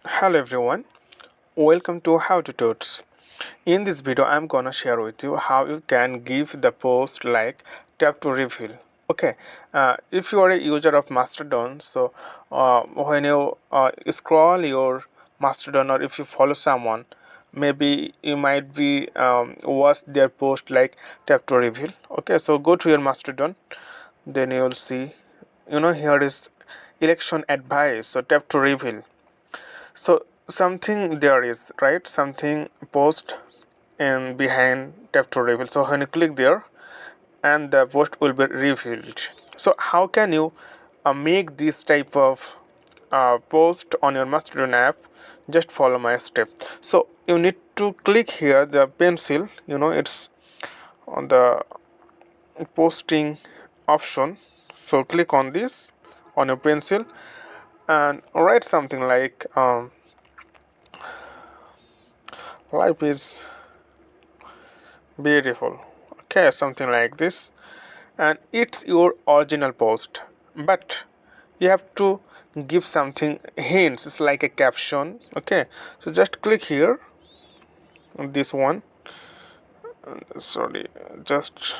Hello everyone, welcome to How to Tuts. In this video, I'm gonna share with you how you can give the post like tap to reveal. Okay, if you are a user of Mastodon, so when you scroll your Mastodon or if you follow someone, maybe you might be watch their post like tap to reveal. Okay, so go to your Mastodon, then you will see, here is election advice. So tap to reveal. So something there is right, something post and behind tap to reveal. So when you click there, and the post will be revealed. So how can you make this type of post on your Mastodon app? Just follow my step. So you need to click here the pencil. It's on the posting option. So click on this on your pencil and write something like life is beautiful. Okay, something like this, and it's your original post, but you have to give something hints. It's like a caption. Okay, so just click here on this one. Sorry, just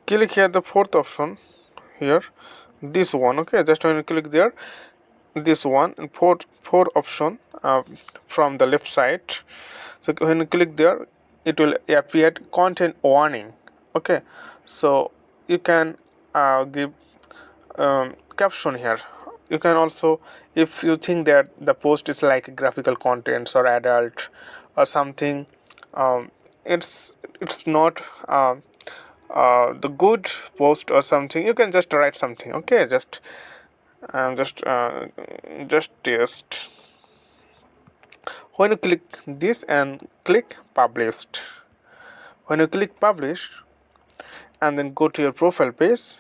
click here the fourth option here, this one. Okay, just when you click there, this one and fourth option from the left side. So when you click there, it will appear content warning. Okay, so you can give caption here. You can also, if you think that the post is like graphical contents or adult or something, it's not the good post or something, you can just write something. Okay, just test. When you click this and click published, when you click publish and then go to your profile page,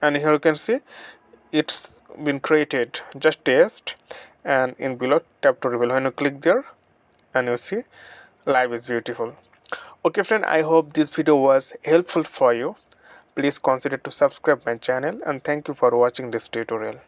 and here you can see it's been created. Just test, and in below tap to reveal. When you click there, and you see life is beautiful. Okay friend, I hope this video was helpful for you. Please consider to subscribe my channel, and thank you for watching this tutorial.